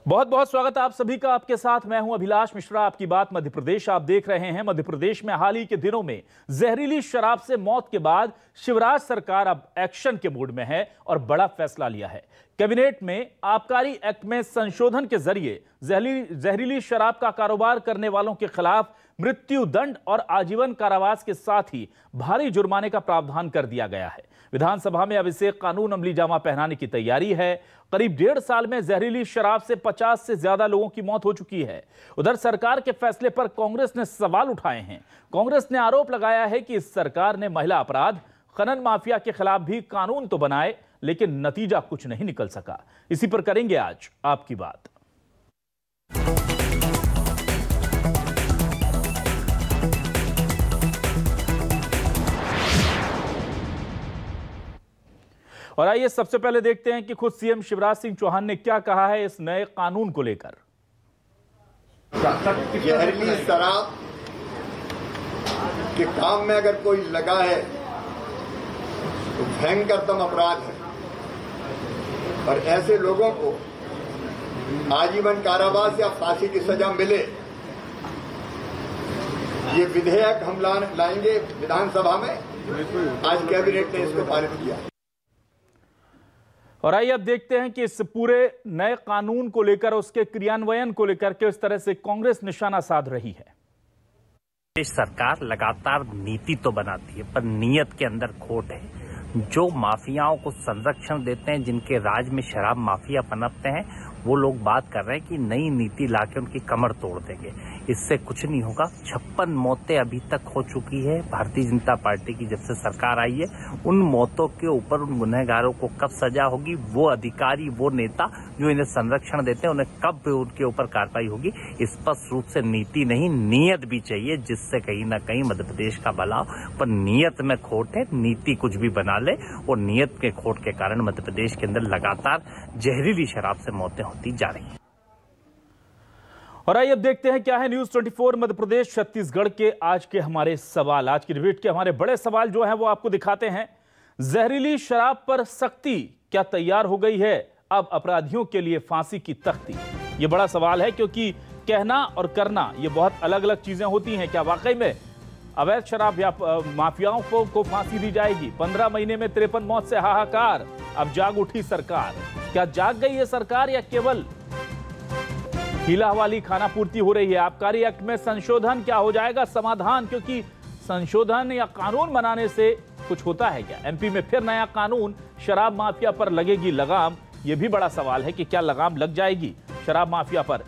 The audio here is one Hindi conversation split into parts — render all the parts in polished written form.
बहुत बहुत स्वागत है आप सभी का। आपके साथ मैं हूं अभिलाष मिश्रा। आपकी बात मध्य प्रदेश आप देख रहे हैं। मध्य प्रदेश में हाल ही के दिनों में जहरीली शराब से मौत के बाद शिवराज सरकार अब एक्शन के मूड में है और बड़ा फैसला लिया है। कैबिनेट में आबकारी एक्ट में संशोधन के जरिए जहरीली शराब का कारोबार करने वालों के खिलाफ मृत्यु दंड और आजीवन कारावास के साथ ही भारी जुर्माने का प्रावधान कर दिया गया है। विधानसभा में अब इसे कानून अमली जामा पहनाने की तैयारी है। करीब 1.5 साल में जहरीली शराब से 50 से ज्यादा लोगों की मौत हो चुकी है। उधर सरकार के फैसले पर कांग्रेस ने सवाल उठाए हैं। कांग्रेस ने आरोप लगाया है कि इस सरकार ने महिला अपराध, खनन माफिया के खिलाफ भी कानून तो बनाए, लेकिन नतीजा कुछ नहीं निकल सका। इसी पर करेंगे आज आपकी बात। और आइए सबसे पहले देखते हैं कि खुद सीएम शिवराज सिंह चौहान ने क्या कहा है इस नए कानून को लेकर। जहरीली शराब के काम में अगर कोई लगा है तो भयंकरतम अपराध है और ऐसे लोगों को आजीवन कारावास या फांसी की सजा मिले। ये विधेयक हम लाएंगे विधानसभा में। आज कैबिनेट ने इसको पारित किया। और आइए अब देखते हैं कि इस पूरे नए कानून को लेकर, उसके क्रियान्वयन को लेकर किस तरह से कांग्रेस निशाना साध रही है। देश सरकार लगातार नीति तो बनाती है पर नीयत के अंदर खोट है। जो माफियाओं को संरक्षण देते हैं, जिनके राज में शराब माफिया पनपते हैं, वो लोग बात कर रहे हैं कि नई नीति लाके उनकी कमर तोड़ देंगे। इससे कुछ नहीं होगा। 56 मौतें अभी तक हो चुकी है भारतीय जनता पार्टी की जब से सरकार आई है। उन मौतों के ऊपर उन गुनहगारों को कब सजा होगी, वो अधिकारी, वो नेता जो इन्हें संरक्षण देते हैं, उन्हें कब उनके ऊपर कार्रवाई होगी, स्पष्ट रूप से नीति नहीं नीयत भी चाहिए, जिससे कहीं ना कहीं मध्य प्रदेश का भला हो। पर नीयत में खोट है। नीति कुछ भी बना ले और नीयत के खोट के कारण मध्य प्रदेश के अंदर लगातार जहरीली शराब से मौतें होती जा रही हैं। और आइए अब देखते हैं क्या है न्यूज 24 मध्य प्रदेश छत्तीसगढ़ के आज के हमारे सवाल। आज की डिबेट के हमारे बड़े सवाल जो हैं वो आपको दिखाते हैं। जहरीली शराब पर सख्ती क्या तैयार हो गई है? अब अपराधियों के लिए फांसी की तख्ती। ये बड़ा सवाल है, क्योंकि कहना और करना ये बहुत अलग अलग चीजें होती हैं। क्या वाकई में अवैध शराब या माफियाओं को फांसी दी जाएगी? 15 महीने में 53 मौत से हाहाकार। अब जाग उठी सरकार। क्या जाग गई है सरकार या केवल हीला वाली खाना पूर्ति हो रही है? आबकारी एक्ट में संशोधन, क्या हो जाएगा समाधान? क्योंकि संशोधन या कानून बनाने से कुछ होता है क्या? एमपी में फिर नया कानून, शराब माफिया पर लगेगी लगाम। यह भी बड़ा सवाल है कि क्या लगाम लग जाएगी शराब माफिया पर।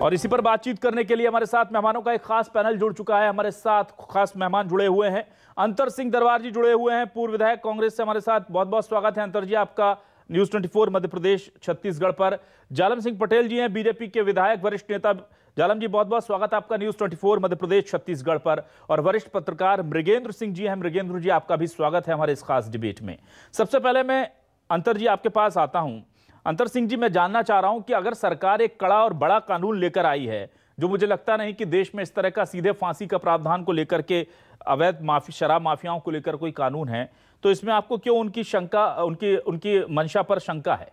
और इसी पर बातचीत करने के लिए हमारे साथ मेहमानों का एक खास पैनल जुड़ चुका है। हमारे साथ खास मेहमान जुड़े हुए हैं। अंतर सिंह दरबार जी जुड़े हुए हैं, पूर्व विधायक कांग्रेस से हमारे साथ। बहुत बहुत स्वागत है अंतर जी आपका न्यूज 24 मध्य प्रदेश छत्तीसगढ़ पर। जालम सिंह पटेल जी हैं, बीजेपी के विधायक, वरिष्ठ नेता। जालम जी बहुत बहुत स्वागत आपका न्यूज 24 मध्य प्रदेश छत्तीसगढ़ पर। और वरिष्ठ पत्रकार मृगेंद्र सिंह जी हैं। मृगेंद्र जी आपका भी स्वागत है हमारे इस खास डिबेट में। सबसे पहले मैं अंतर जी आपके पास आता हूं। अंतर सिंह जी, मैं जानना चाह रहा हूं कि अगर सरकार एक कड़ा और बड़ा कानून लेकर आई है, जो मुझे लगता नहीं कि देश में इस तरह का सीधे फांसी का प्रावधान को लेकर के, अवैध शराब माफियाओं को लेकर कोई कानून है, तो इसमें आपको क्यों उनकी शंका, उनकी मंशा पर शंका है?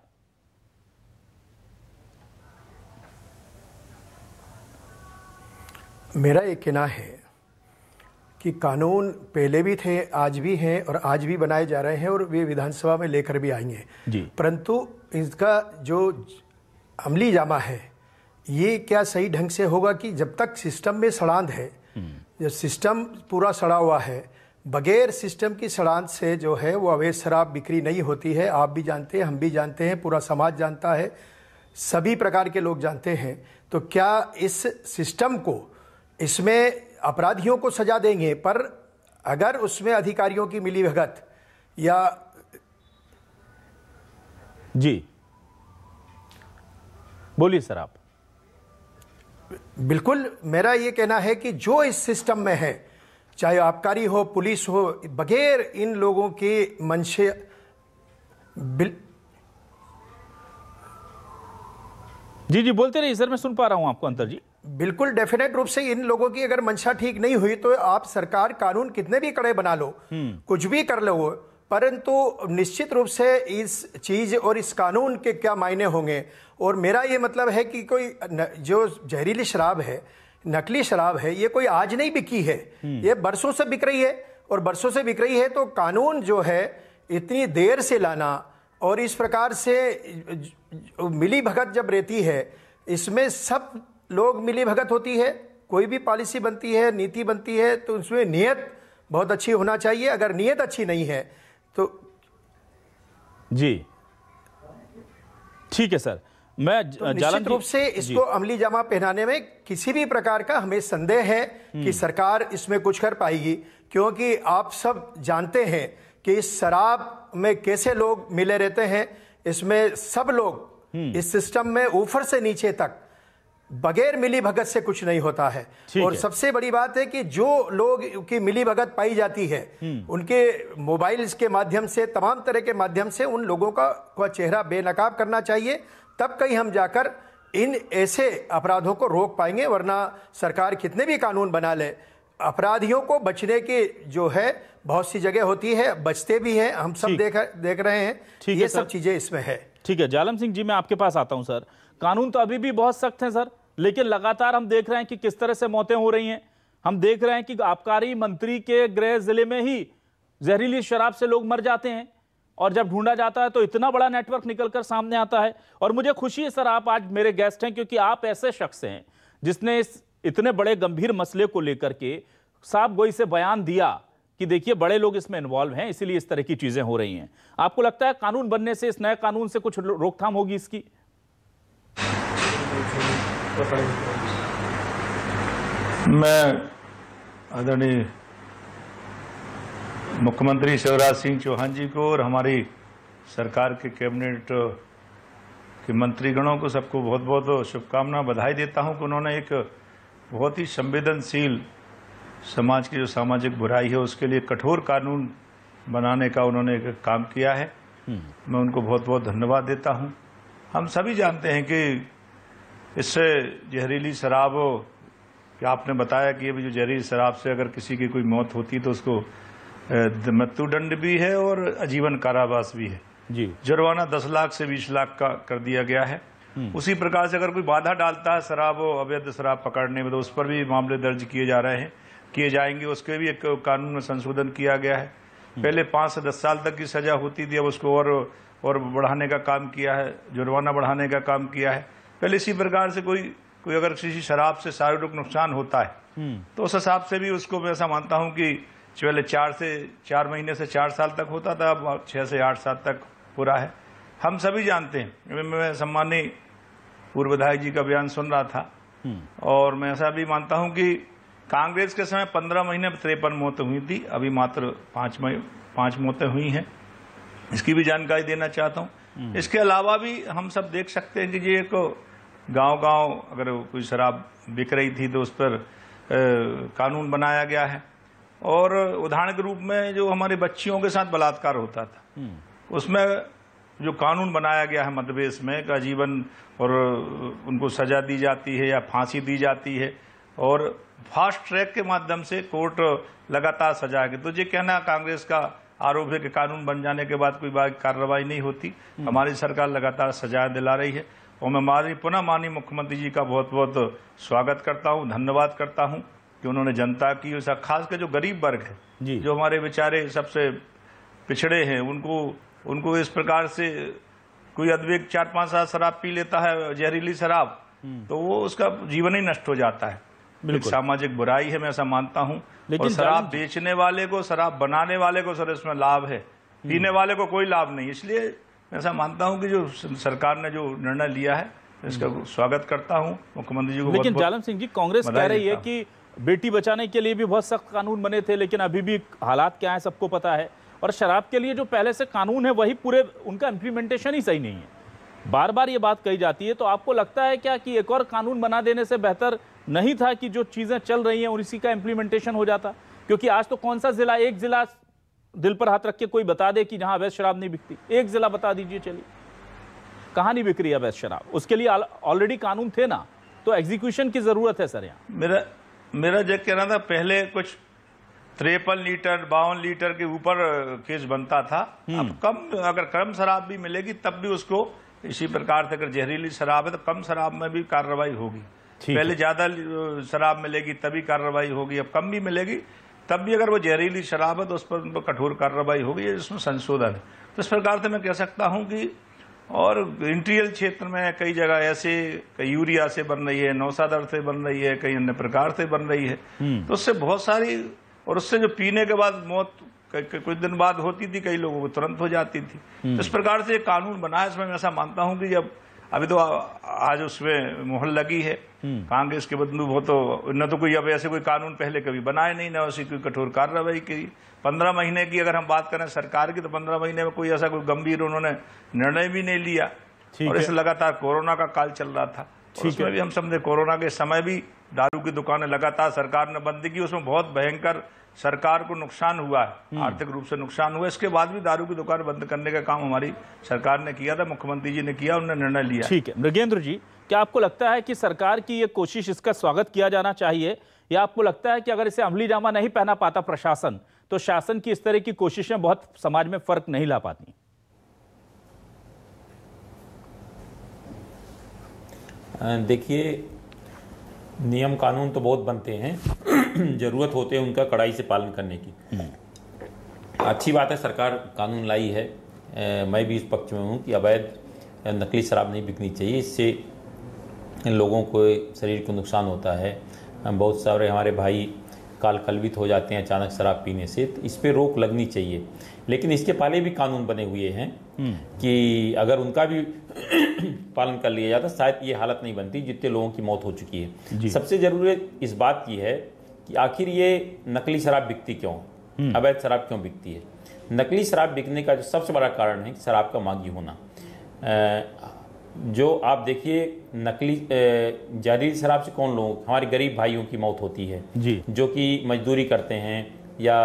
मेरा ये कहना है कि कानून पहले भी थे, आज भी हैं और आज भी बनाए जा रहे हैं और वे विधानसभा में लेकर भी आएंगे जी। परंतु इसका जो अमली जामा है, ये क्या सही ढंग से होगा कि जब तक सिस्टम में सड़ांध है, जब सिस्टम पूरा सड़ा हुआ है, बगैर सिस्टम की सड़ांध से जो है वो अवैध शराब बिक्री नहीं होती है। आप भी जानते हैं, हम भी जानते हैं, पूरा समाज जानता है, सभी प्रकार के लोग जानते हैं। तो क्या इस सिस्टम को, इसमें अपराधियों को सजा देंगे, पर अगर उसमें अधिकारियों की मिलीभगत या जी बोलिए सर आप। बिल्कुल, मेरा ये कहना है कि जो इस सिस्टम में है, चाहे आबकारी हो, पुलिस हो, बगैर इन लोगों के मंशे जी बोलते रहिए सर, मैं सुन पा रहा हूं आपको अंतर जी। बिल्कुल, डेफिनेट रूप से इन लोगों की अगर मंशा ठीक नहीं हुई तो आप सरकार कानून कितने भी कड़े बना लो, कुछ भी कर लो, परंतु निश्चित रूप से इस चीज़ और इस कानून के क्या मायने होंगे। और मेरा ये मतलब है कि कोई जो जहरीली शराब है, नकली शराब है, ये कोई आज नहीं बिकी है, ये बरसों से बिक रही है। और बरसों से बिक रही है तो कानून जो है इतनी देर से लाना और इस प्रकार से मिली भगत जब रहती है, इसमें सब लोग मिली भगत होती है। कोई भी पॉलिसी बनती है, नीति बनती है, तो उसमें नियत बहुत अच्छी होना चाहिए। अगर नियत अच्छी नहीं है तो जी ठीक है सर। मैं निश्चित रूप से इसको अमली जामा पहनाने में किसी भी प्रकार का हमें संदेह है कि सरकार इसमें कुछ कर पाएगी, क्योंकि आप सब जानते हैं कि इस शराब में कैसे लोग मिले रहते हैं। इसमें सब लोग इस सिस्टम में ऊपर से नीचे तक बगैर मिली भगत से कुछ नहीं होता है। और सबसे बड़ी बात है कि जो लोग की मिली भगत पाई जाती है उनके मोबाइल्स के माध्यम से, तमाम तरह के माध्यम से उन लोगों का चेहरा बेनकाब करना चाहिए, तब कहीं हम जाकर इन ऐसे अपराधों को रोक पाएंगे। वरना सरकार कितने भी कानून बना ले, अपराधियों को बचने की जो है बहुत सी जगह होती है, बचते भी हैं, हम सब देख रहे हैं। ये सब चीजें इसमें है। ठीक है जालम सिंह जी, मैं आपके पास आता हूं सर। कानून तो अभी भी बहुत सख्त है सर, लेकिन लगातार हम देख रहे हैं कि किस तरह से मौतें हो रही हैं। हम देख रहे हैं कि आबकारी मंत्री के गृह जिले में ही जहरीली शराब से लोग मर जाते हैं, और जब ढूंढा जाता है तो इतना बड़ा नेटवर्क निकलकर सामने आता है। और मुझे खुशी है सर, आप आज मेरे गेस्ट हैं, क्योंकि आप ऐसे शख्स हैं जिसने इस इतने बड़े गंभीर मसले को लेकर के साफ गोई से बयान दिया कि देखिए बड़े लोग इसमें इन्वॉल्व हैं, इसीलिए इस तरह की चीजें हो रही हैं। आपको लगता है कानून बनने से, इस नए कानून से कुछ रोकथाम होगी इसकी? मैं आदरणीय मुख्यमंत्री शिवराज सिंह चौहान जी को और हमारी सरकार के कैबिनेट के मंत्रीगणों को सबको बहुत बहुत शुभकामना, बधाई देता हूं कि उन्होंने एक बहुत ही संवेदनशील समाज की जो सामाजिक बुराई है उसके लिए कठोर कानून बनाने का उन्होंने एक काम किया है। मैं उनको बहुत बहुत धन्यवाद देता हूं। हम सभी जानते हैं कि इससे जहरीली शराब, कि आपने बताया कि ये भी जो जहरीली शराब से अगर किसी की कोई मौत होती तो उसको मृत्युदंड भी है और आजीवन कारावास भी है जी। जुर्माना 10 लाख से 20 लाख का कर दिया गया है। उसी प्रकार से अगर कोई बाधा डालता है शराब, अवैध शराब पकड़ने में, तो उस पर भी मामले दर्ज किए जा रहे हैं, किए जाएंगे। उसके भी एक कानून में संशोधन किया गया है। पहले 5 से 10 साल तक की सजा होती थी, अब उसको और बढ़ाने का काम किया है, जुर्माना बढ़ाने का काम किया है। पहले इसी प्रकार से कोई अगर किसी शराब से शारीरिक नुकसान होता है तो उस हिसाब से भी उसको मैं ऐसा मानता हूं कि पहले 4 महीने से 4 साल तक होता था, अब 6 से 8 साल तक पूरा है। हम सभी जानते हैं, मैं सम्मानीय पूर्व विधायक जी का बयान सुन रहा था, और मैं ऐसा भी मानता हूं कि कांग्रेस के समय 15 महीने 53 मौतें हुई थी, अभी मात्र 5 मौतें हुई हैं। इसकी भी जानकारी देना चाहता हूं। इसके अलावा भी हम सब देख सकते हैं कि ये एक गांव-गांव अगर कोई शराब बिक रही थी तो उस पर कानून बनाया गया है। और उदाहरण के रूप में जो हमारे बच्चियों के साथ बलात्कार होता था, उसमें जो कानून बनाया गया है मध्य प्रदेश में का जीवन और उनको सजा दी जाती है या फांसी दी जाती है, और फास्ट ट्रैक के माध्यम से कोर्ट लगातार सजा है। तो ये कहना कांग्रेस का आरोप है कि कानून बन जाने के बाद कोई कार्रवाई नहीं होती। हमारी सरकार लगातार सजाएं दिला रही है, और मैं पुनः माननीय मुख्यमंत्री जी का बहुत बहुत स्वागत करता हूं, धन्यवाद करता हूं कि उन्होंने जनता की, खासकर जो गरीब वर्ग है, जो हमारे बेचारे सबसे पिछड़े हैं, उनको इस प्रकार से कोई अद्वैत 4-5 साल शराब पी लेता है, जहरीली शराब, तो वो उसका जीवन ही नष्ट हो जाता है। एक सामाजिक बुराई है, मैं ऐसा मानता हूं। लेकिन शराब बेचने वाले को, शराब बनाने वाले को सर इसमें लाभ है, पीने वाले को कोई लाभ नहीं। इसलिए मैं ऐसा मानता हूं कि जो सरकार ने जो निर्णय लिया है इसका स्वागत करता हूं, मुख्यमंत्री जी को। लेकिन जालम सिंह जी, कांग्रेस कह रही है कि बेटी बचाने के लिए भी बहुत सख्त कानून बने थे, लेकिन अभी भी हालात क्या है सबको पता है, और शराब के लिए जो पहले से कानून है वही पूरे, उनका इम्प्लीमेंटेशन ही सही नहीं है। बार बार ये बात कही जाती है, तो आपको लगता है क्या कि एक और कानून बना देने से बेहतर नहीं था कि जो चीजें चल रही हैं और इसी का इम्प्लीमेंटेशन हो जाता? क्योंकि आज तो कौन सा जिला, एक जिला दिल पर हाथ रख के कोई बता दे कि जहां अवैध शराब नहीं बिकती, एक जिला बता दीजिए, चलिए कहां नहीं बिक रही अवैध शराब, उसके लिए ऑलरेडी कानून थे ना, तो एग्जीक्यूशन की जरूरत है सर। यहाँ मेरा जो कहना था, पहले कुछ 53 लीटर 52 लीटर के ऊपर केस बनता था। अब कम, अगर कम शराब भी मिलेगी तब भी उसको इसी प्रकार से, अगर जहरीली शराब है तो कम शराब में भी कार्रवाई होगी। पहले ज्यादा शराब मिलेगी तभी कार्रवाई होगी, अब कम भी मिलेगी तब भी अगर वो जहरीली शराब है तो उस पर उन पर कठोर कार्रवाई होगी। इसमें संशोधन है। तो इस प्रकार से मैं कह सकता हूं कि, और इंटीरियल क्षेत्र में कई जगह ऐसे, कई यूरिया से बन रही है, नौसादर से बन रही है, कई अन्य प्रकार से बन रही है। तो उससे बहुत सारी, और उससे जो पीने के बाद मौत कुछ दिन बाद होती थी, कई लोगों को तुरंत हो जाती थी। तो इस प्रकार से कानून बना है। इसमें मैं ऐसा मानता हूं कि जब अभी तो आज उसमें मोहर लगी है कांग्रेस के बंधु हो, तो न तो कोई अब ऐसे कोई कानून पहले कभी बनाए नहीं, ना उसी कोई कठोर कार्रवाई की। 15 महीने की अगर हम बात करें सरकार की, तो 15 महीने में कोई ऐसा कोई गंभीर उन्होंने निर्णय भी नहीं लिया। और इस लगातार कोरोना का काल चल रहा था, उसमें भी हम समझे कोरोना के समय भी दारू की दुकानें लगातार सरकार ने बंद की, उसमें बहुत भयंकर सरकार को नुकसान हुआ है, आर्थिक रूप से नुकसान हुआ। इसके बाद भी दारू की दुकान बंद करने का काम हमारी सरकार ने किया था, मुख्यमंत्री जी ने किया, उन्होंने निर्णय लिया। ठीक है मृगेंद्र जी, क्या आपको लगता है कि सरकार की ये कोशिश, इसका स्वागत किया जाना चाहिए, या आपको लगता है कि अगर इसे अमली जामा नहीं पहना पाता प्रशासन, तो शासन की इस तरह की कोशिशें बहुत समाज में फर्क नहीं ला पाती? देखिए, नियम कानून तो बहुत बनते हैं, जरूरत होते हैं उनका कड़ाई से पालन करने की। अच्छी बात है सरकार कानून लाई है, मैं भी इस पक्ष में हूँ कि अवैध नकली शराब नहीं बिकनी चाहिए। इससे लोगों को, शरीर को नुकसान होता है। बहुत सारे हमारे भाई कालकलवित हो जाते हैं अचानक शराब पीने से, तो इस पर रोक लगनी चाहिए। लेकिन इसके पहले भी कानून बने हुए हैं कि अगर उनका भी पालन कर लिया जाता शायद ये हालत नहीं बनती जितने लोगों की मौत हो चुकी है। सबसे जरूरी इस बात की है कि आखिर ये नकली शराब बिकती क्यों, अवैध शराब क्यों बिकती है। नकली शराब बिकने का जो सबसे बड़ा कारण है शराब का मांगी होना। जो आप देखिए, नकली जहरीली शराब से कौन लोग, हमारे गरीब भाइयों की मौत होती है जी, जो कि मजदूरी करते हैं या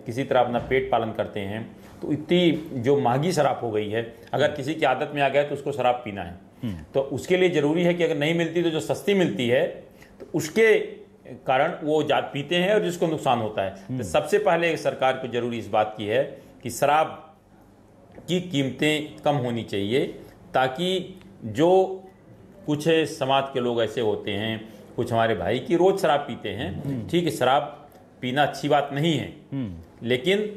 किसी तरह अपना पेट पालन करते हैं। तो इतनी जो महंगी शराब हो गई है, अगर किसी की आदत में आ गया तो उसको शराब पीना है, तो उसके लिए जरूरी है कि अगर नहीं मिलती तो जो सस्ती मिलती है तो उसके कारण वो जात पीते हैं और जिसको नुकसान होता है। तो सबसे पहले सरकार को जरूरी इस बात की है कि शराब की कीमतें कम होनी चाहिए, ताकि जो कुछ समाज के लोग ऐसे होते हैं, कुछ हमारे भाई की रोज शराब पीते हैं, ठीक है शराब पीना अच्छी बात नहीं है, लेकिन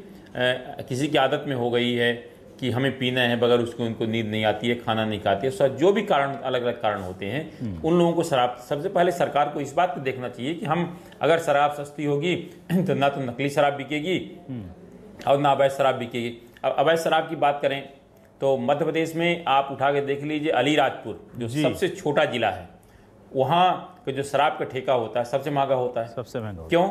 किसी की आदत में हो गई है कि हमें पीना है, बगैर उसको उनको नींद नहीं आती है, खाना नहीं खाती है, जो भी कारण, अलग अलग कारण होते हैं, उन लोगों को शराब, सबसे पहले सरकार को इस बात को देखना चाहिए कि हम अगर शराब सस्ती होगी तो ना तो नकली शराब बिकेगी और ना अवैध शराब बिकेगी। अब अवैध शराब की बात करें तो मध्य प्रदेश में आप उठा के देख लीजिए, अलीराजपुर जो सबसे छोटा जिला है, वहाँ का जो शराब का ठेका होता है सबसे महंगा होता है। सबसे महंगा क्यों?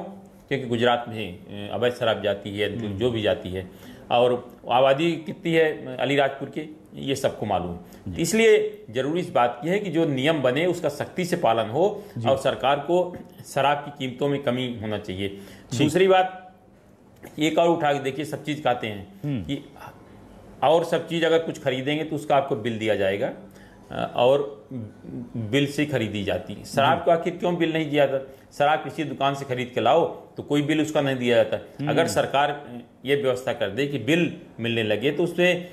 क्योंकि गुजरात में अवैध शराब जाती है, जो भी जाती है, और आबादी कितनी है अलीराजपुर की, ये सबको मालूम है। इसलिए जरूरी इस बात की है कि जो नियम बने उसका सख्ती से पालन हो और सरकार को शराब की कीमतों में कमी होना चाहिए। दूसरी बात, एक और उठा के देखिए, सब चीज़ कहते हैं कि और सब चीज़ अगर कुछ खरीदेंगे तो उसका आपको बिल दिया जाएगा, और बिल से खरीदी जाती है। शराब को आखिर क्यों बिल नहीं दिया जाता? शराब किसी दुकान से खरीद के लाओ तो कोई बिल उसका नहीं दिया जाता। अगर सरकार ये व्यवस्था कर दे कि बिल मिलने लगे तो उसमें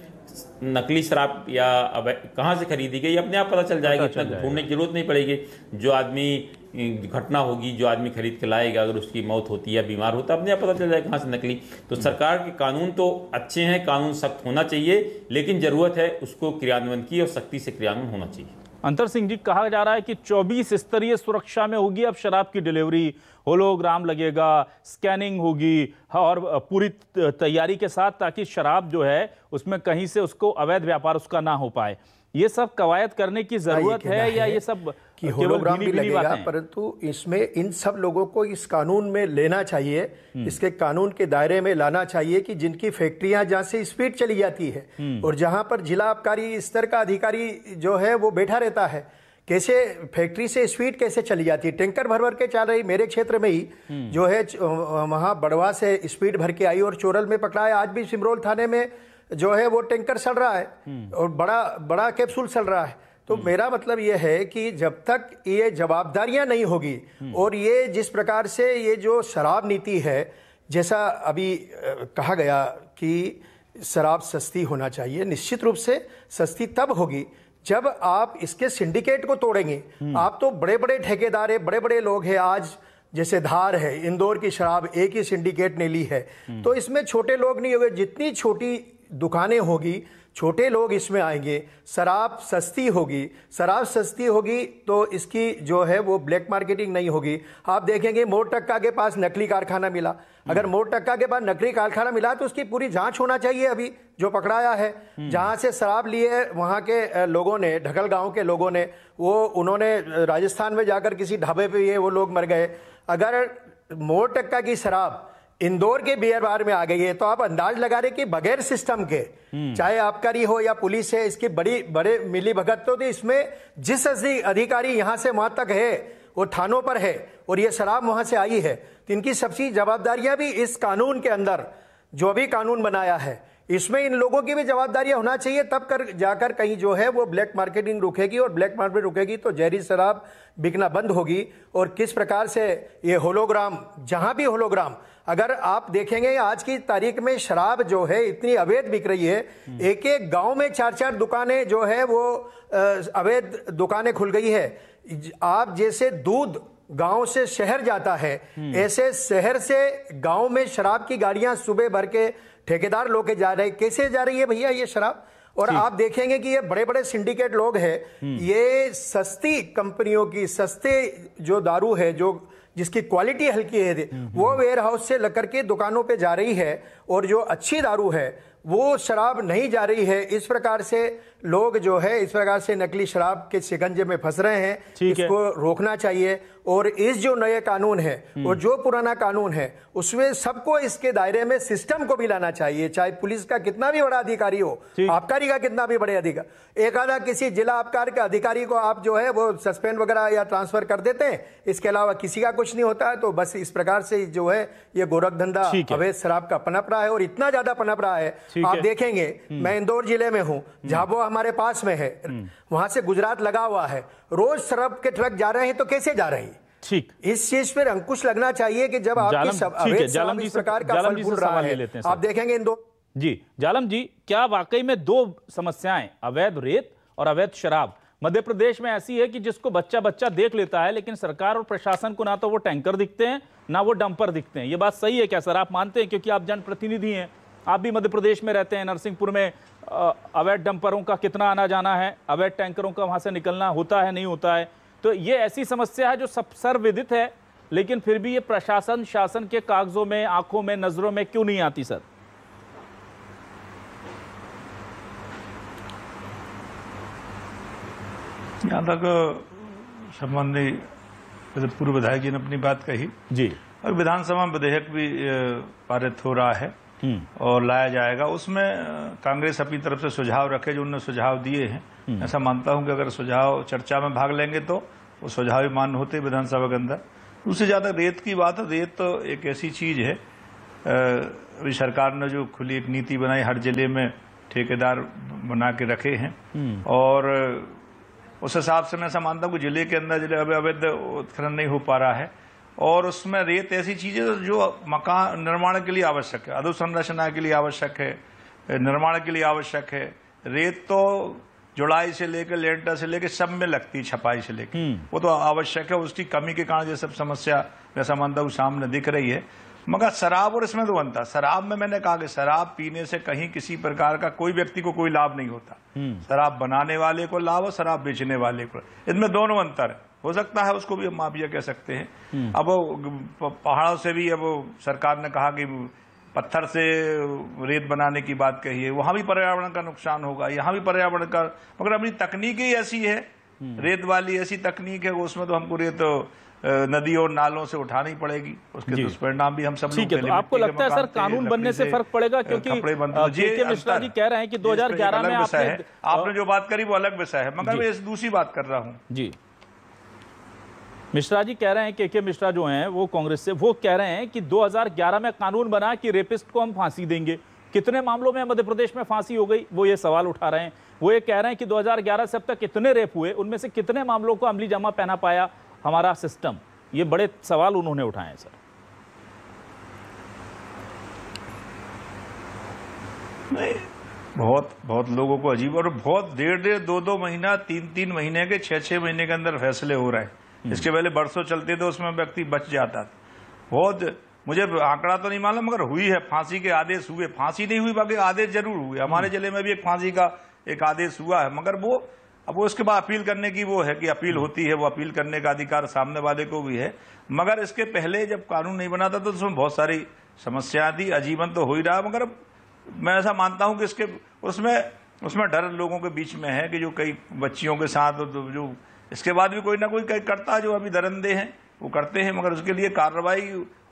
नकली शराब या अब कहाँ से खरीदी गई अपने आप पता चल जाएगा, इतना ढूंढने की जरूरत नहीं पड़ेगी। जो आदमी घटना होगी, जो आदमी खरीद के लाएगा, अगर उसकी मौत होती है या बीमार होता है, अपने आप पता चल जाएगा कहाँ से नकली। तो सरकार के कानून तो अच्छे हैं, कानून सख्त होना चाहिए, लेकिन जरूरत है उसको क्रियान्वयन की और सख्ती से क्रियान्वयन होना चाहिए। अंतर सिंह जी, कहा जा रहा है कि 24 स्तरीय सुरक्षा में होगी अब शराब की डिलीवरी, होलोग्राम लगेगा, स्कैनिंग होगी और पूरी तैयारी के साथ, ताकि शराब जो है उसमें कहीं से उसको अवैध व्यापार उसका ना हो पाए। ये सब कवायद करने की जरूरत है या ये सब कि होलोग्राम भी लगेगा, परंतु इसमें इन सब लोगों को इस कानून में लेना चाहिए, इसके कानून के दायरे में लाना चाहिए कि जिनकी फैक्ट्रियां जहां से स्पीड चली जाती है और जहां पर जिला आबकारी स्तर का अधिकारी जो है वो बैठा रहता है, कैसे फैक्ट्री से स्पीड कैसे चली जाती है, टैंकर भर भर के चल रही। मेरे क्षेत्र में ही जो है वहां बड़वा से स्पीड भर के आई और चोरल में पकड़ा है। आज भी सिमरोल थाने में जो है वो टैंकर चल रहा है और बड़ा कैप्सूल चल रहा है। तो मेरा मतलब ये है कि जब तक ये जवाबदारियां नहीं होगी और ये जिस प्रकार से ये जो शराब नीति है जैसा अभी कहा गया कि शराब सस्ती होना चाहिए, निश्चित रूप से सस्ती तब होगी जब आप इसके सिंडिकेट को तोड़ेंगे। आप तो बड़े बड़े ठेकेदार है, बड़े बड़े लोग हैं। आज जैसे धार है, इंदौर की शराब एक ही सिंडिकेट ने ली है, तो इसमें छोटे लोग नहीं होंगे। जितनी छोटी दुकानें होगी, छोटे लोग इसमें आएंगे, शराब सस्ती होगी। शराब सस्ती होगी तो इसकी जो है वो ब्लैक मार्केटिंग नहीं होगी। आप देखेंगे मोर टक्का के पास नकली कारखाना मिला, अगर मोर टक्का के पास नकली कारखाना मिला तो उसकी पूरी जांच होना चाहिए। अभी जो पकड़ाया है, जहां से शराब ली है वहां के लोगों ने, ढगल गांव के लोगों ने, उन्होंने राजस्थान में जाकर किसी ढाबे पे ये वो लोग मर गए। अगर मोर टक्का की शराब इंदौर के बियर बार में आ गई है तो आप अंदाज लगा रहे कि बगैर सिस्टम के, चाहे आबकारी हो या पुलिस है, इसकी बड़े मिली भगत तो इसमें जिस अधिकारी यहां से वहां तक है वो थानों पर है और ये शराब वहां से आई है, तो इनकी सबसी जवाबदारियां भी इस कानून के अंदर, जो भी कानून बनाया है इसमें इन लोगों की भी जवाबदारियां होना चाहिए। तब जाकर कहीं जो है वो ब्लैक मार्केटिंग रुकेगी, और ब्लैक मार्केट रुकेगी तो जहरी शराब बिकना बंद होगी। और किस प्रकार से ये होलोग्राम, जहां भी होलोग्राम, अगर आप देखेंगे आज की तारीख में शराब जो है इतनी अवैध बिक रही है, एक एक गांव में 4-4 दुकानें जो है वो अवैध दुकानें खुल गई है। आप जैसे दूध गांव से शहर जाता है, ऐसे शहर से गांव में शराब की गाड़ियां सुबह भर के ठेकेदार लोग जा रहे हैं। कैसे जा रही है भैया ये शराब? और आप देखेंगे कि ये बड़े बड़े सिंडिकेट लोग हैं, ये सस्ती कंपनियों की, सस्ते जो दारू है, जो जिसकी क्वालिटी हल्की है, वो वेयर हाउस से लेकर के दुकानों पे जा रही है, और जो अच्छी दारू है वो शराब नहीं जा रही है। इस प्रकार से लोग जो है इस प्रकार से नकली शराब के शिकंजे में फंस रहे हैं। इसको रोकना चाहिए, और इस जो नए कानून है और जो पुराना कानून है उसमें सबको इसके दायरे में सिस्टम को भी लाना चाहिए। चाहे पुलिस का कितना भी बड़ा अधिकारी हो, आबकारी का कितना भी बड़े अधिकारी, एक आधा किसी जिला आबकारी के अधिकारी को आप जो है वो सस्पेंड वगैरह या ट्रांसफर कर देते हैं, इसके अलावा किसी का कुछ नहीं होता है। तो बस इस प्रकार से जो है ये गोरख धंधा अवैध शराब का पनप रहा है, और इतना ज्यादा पनप रहा है। आप देखेंगे, मैं इंदौर जिले में हूं, झाबुआ हमारे पास में है, वहां से गुजरात लगा हुआ है, रोज शराब के ट्रक जा रहे हैं, तो कैसे जा रहे हैं? ठीक, इस चीज पर अंकुश लगना चाहिए कि जब आपकी जालम जी प्रकार का फल फूल रहा है, आप देखेंगे इंदौर। जी जालम जी, क्या वाकई में दो समस्याएं, अवैध रेत और अवैध शराब, मध्य प्रदेश में ऐसी है कि जिसको बच्चा बच्चा देख लेता है, लेकिन सरकार और प्रशासन को ना तो वो टैंकर दिखते हैं ना वो डंपर दिखते हैं? ये बात सही है क्या सर? आप मानते हैं, क्योंकि आप जनप्रतिनिधि हैं, आप भी मध्य प्रदेश में रहते हैं, नरसिंहपुर में अवैध डंपरों का कितना आना जाना है, अवैध टैंकरों का वहां से निकलना होता है नहीं होता है? तो ये ऐसी समस्या है जो सब सर्वविदित है, लेकिन फिर भी ये प्रशासन शासन के कागजों में, आंखों में, नजरों में क्यों नहीं आती सर? यहाँ तक संबंधी पूर्व विधायक जी ने अपनी बात कही जी, और विधानसभा में विधेयक भी पारित हो रहा है और लाया जाएगा। उसमें कांग्रेस अपनी तरफ से सुझाव रखे जो उन्होंने सुझाव दिए हैं। ऐसा मानता हूं कि अगर सुझाव चर्चा में भाग लेंगे तो वो सुझाव भी मान्य होते विधानसभा के अंदर। उससे ज्यादा रेत की बात है, रेत तो एक ऐसी चीज है, अभी सरकार ने जो खुली एक नीति बनाई, हर जिले में ठेकेदार बना के रखे हैं, और उस हिसाब से मैं ऐसा मानता हूं कि जिले के अंदर जिले अवैध उत्खनन नहीं हो पा रहा है, और उसमें रेत ऐसी चीज है जो मकान निर्माण के लिए आवश्यक है, अधोसंरचना के लिए आवश्यक है, निर्माण के लिए आवश्यक है। रेत तो जुड़ाई से लेकर लेंटर से लेकर सब में लगती है, छपाई से लेकर, वो तो आवश्यक है। उसकी कमी के कारण ये सब समस्या जैसा मानता हूँ सामने दिख रही है। मगर शराब और इसमें तो बनता, शराब में मैंने कहा कि शराब पीने से कहीं किसी प्रकार का कोई व्यक्ति को कोई लाभ नहीं होता। शराब बनाने वाले को लाभ और शराब बेचने वाले को, इसमें दोनों अंतर है। हो सकता है उसको भी हम माफिया कह सकते हैं। अब पहाड़ों से भी अब सरकार ने कहा कि पत्थर से रेत बनाने की बात कही है, वहां भी पर्यावरण का नुकसान होगा, यहाँ भी पर्यावरण का, मगर अपनी तकनीक ही ऐसी है, रेत वाली ऐसी तकनीक है, उसमें तो हमको रेत नदी और नालों से उठानी पड़ेगी, उसके दुष्परिणाम भी हम सब लोग। तो आपको लगता है सर कानून बनने से फर्क पड़ेगा? क्योंकि के मिश्रा जी कह रहे हैं कि 2011 में आपने जो बात करी वो अलग विषय है, मगर मैं दूसरी बात कर रहा हूँ। जी, मिश्रा जी कह रहे हैं, के मिश्रा जो हैं वो कांग्रेस से, वो कह रहे हैं कि 2011 में कानून बना कि रेपिस्ट को हम फांसी देंगे। कितने मामलों में मध्य प्रदेश में फांसी हो गई, वो ये सवाल उठा रहे हैं। वो ये कह रहे हैं कि 2011 से अब तक कितने रेप हुए, उनमें से कितने मामलों को अमली जामा पहना पाया हमारा सिस्टम? ये बड़े सवाल उन्होंने उठाए हैं सर। नहीं, बहुत लोगों को अजीब, और बहुत डेढ़ 2 महीना 3 महीने के 6 महीने के अंदर फैसले हो रहे हैं। इसके पहले बरसों चलते थे, उसमें व्यक्ति बच जाता था। बहुत, मुझे आंकड़ा तो नहीं मालूम मगर हुई है, फांसी के आदेश हुए, फांसी नहीं हुई बाकी आदेश जरूर हुए। हमारे जिले में भी एक फांसी का एक आदेश हुआ है, मगर वो अब उसके बाद अपील करने की वो है कि अपील होती है, वो अपील करने का अधिकार सामने वाले को भी है। मगर इसके पहले जब कानून नहीं बना था तो उसमें बहुत सारी समस्या थी, अजीबन तो हो ही रहा। मगर मैं ऐसा मानता हूं कि इसके उसमें डर लोगों के बीच में है कि जो कई बच्चियों के साथ जो इसके बाद भी कोई ना कोई करता, जो अभी दरंदे हैं वो करते हैं, मगर उसके लिए कार्रवाई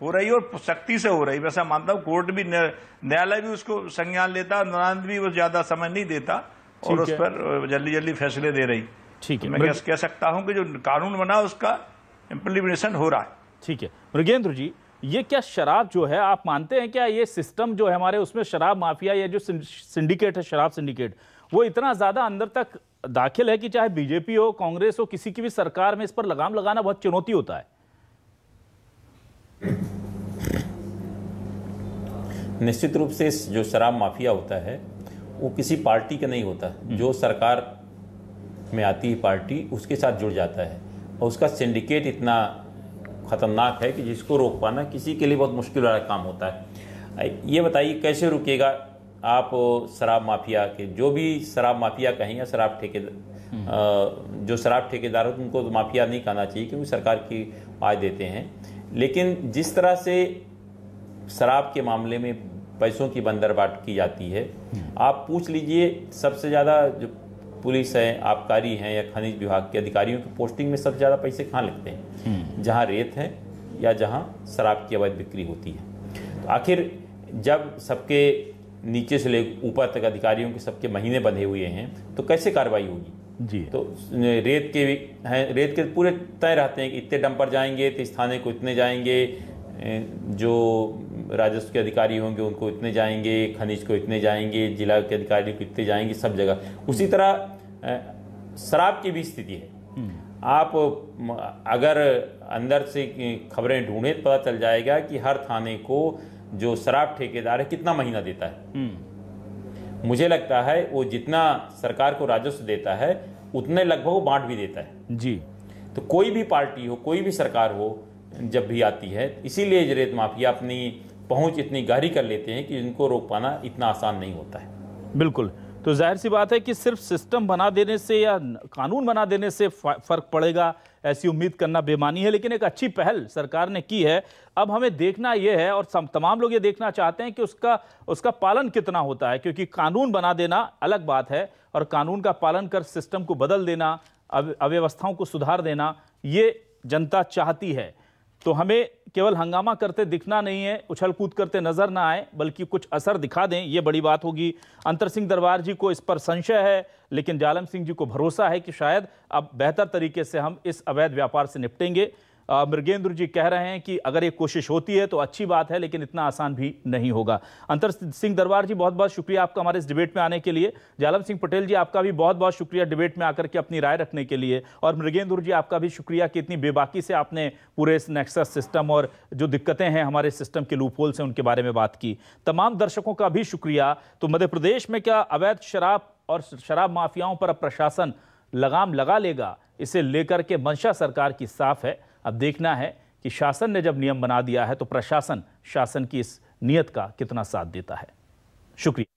हो रही है और सख्ती से हो रही है। वैसा मानता हूँ कोर्ट भी, न्यायालय भी उसको संज्ञान लेता, न्यायालय भी वो ज्यादा समय नहीं देता और उस पर जल्दी फैसले दे रही। ठीक है, मैं कह सकता हूं कि जो कानून बना उसका इम्प्लीमेंटेशन हो रहा है। ठीक है मृगेंद्र जी, ये क्या शराब जो है, आप मानते हैं क्या ये सिस्टम जो है हमारे, उसमें शराब माफिया, ये जो सिंडिकेट है, शराब सिंडिकेट, वो इतना ज्यादा अंदर तक दाखिल है कि चाहे बीजेपी हो, कांग्रेस हो, किसी की भी सरकार में इस पर लगाम लगाना बहुत चुनौती होता है? निश्चित रूप से जो शराब माफिया होता है वो किसी पार्टी का नहीं होता, जो सरकार में आती है पार्टी उसके साथ जुड़ जाता है, और उसका सिंडिकेट इतना खतरनाक है कि जिसको रोक पाना किसी के लिए बहुत मुश्किल वाला काम होता है। ये बताइए कैसे रुकेगा आप शराब माफिया के, जो भी शराब माफिया कहेंगे, शराब ठेकेदार, जो शराब ठेकेदार होते उनको तो माफिया नहीं कहना चाहिए क्योंकि सरकार की आय देते हैं, लेकिन जिस तरह से शराब के मामले में पैसों की बंदरबाट की जाती है, आप पूछ लीजिए सबसे ज़्यादा जो पुलिस है, आबकारी हैं या खनिज विभाग के अधिकारियों की पोस्टिंग में सबसे ज़्यादा पैसे कहाँ लगते हैं? जहाँ रेत है या जहाँ शराब की अवैध बिक्री होती है। तो आखिर जब सबके नीचे से ले ऊपर तक अधिकारियों के सबके महीने बंधे हुए हैं तो कैसे कार्रवाई होगी जी? तो रेत के हैं, रेत के पूरे तय रहते हैं कि इतने डंपर जाएंगे तो इस थाने को इतने जाएंगे, जो राजस्व के अधिकारी होंगे उनको इतने जाएंगे, खनिज को इतने जाएंगे, जिला के अधिकारी को इतने जाएंगे, सब जगह उसी तरह शराब की भी स्थिति है। आप अगर अंदर से खबरें ढूंढे तो पता चल जाएगा कि हर थाने को जो शराब ठेकेदार है कितना महीना देता है। मुझे लगता है वो जितना सरकार को राजस्व देता है उतने लगभग वो बांट भी देता है जी। तो कोई भी पार्टी हो, कोई भी सरकार हो, जब भी आती है, इसीलिए रेत माफिया अपनी पहुंच इतनी गहरी कर लेते हैं कि इनको रोक पाना इतना आसान नहीं होता है। बिल्कुल, तो जाहिर सी बात है कि सिर्फ सिस्टम बना देने से या कानून बना देने से फर्क पड़ेगा ऐसी उम्मीद करना बेमानी है, लेकिन एक अच्छी पहल सरकार ने की है। अब हमें देखना यह है और तमाम लोग ये देखना चाहते हैं कि उसका पालन कितना होता है, क्योंकि कानून बना देना अलग बात है और कानून का पालन कर सिस्टम को बदल देना, अव्यवस्थाओं को सुधार देना, ये जनता चाहती है। तो हमें केवल हंगामा करते दिखना नहीं है, उछल कूद करते नजर ना आए, बल्कि कुछ असर दिखा दें, ये बड़ी बात होगी। अंतर सिंह दरबार जी को इस पर संशय है, लेकिन जालम सिंह जी को भरोसा है कि शायद अब बेहतर तरीके से हम इस अवैध व्यापार से निपटेंगे। मृगेंद्र जी कह रहे हैं कि अगर ये कोशिश होती है तो अच्छी बात है, लेकिन इतना आसान भी नहीं होगा। अंतर सिंह दरबार जी, बहुत बहुत शुक्रिया आपका हमारे इस डिबेट में आने के लिए। जालम सिंह पटेल जी, आपका भी बहुत बहुत शुक्रिया डिबेट में आकर के अपनी राय रखने के लिए। और मृगेंद्र जी, आपका भी शुक्रिया कि इतनी बेबाकी से आपने पूरे इस नेक्सस सिस्टम और जो दिक्कतें हैं हमारे सिस्टम के लूपहोल से, उनके बारे में बात की। तमाम दर्शकों का भी शुक्रिया। तो मध्य प्रदेश में क्या अवैध शराब और शराब माफियाओं पर अब प्रशासन लगाम लगा लेगा? इसे लेकर के मंशा सरकार की साफ है। अब देखना है कि शासन ने जब नियम बना दिया है तो प्रशासन शासन की इस नियत का कितना साथ देता है। शुक्रिया।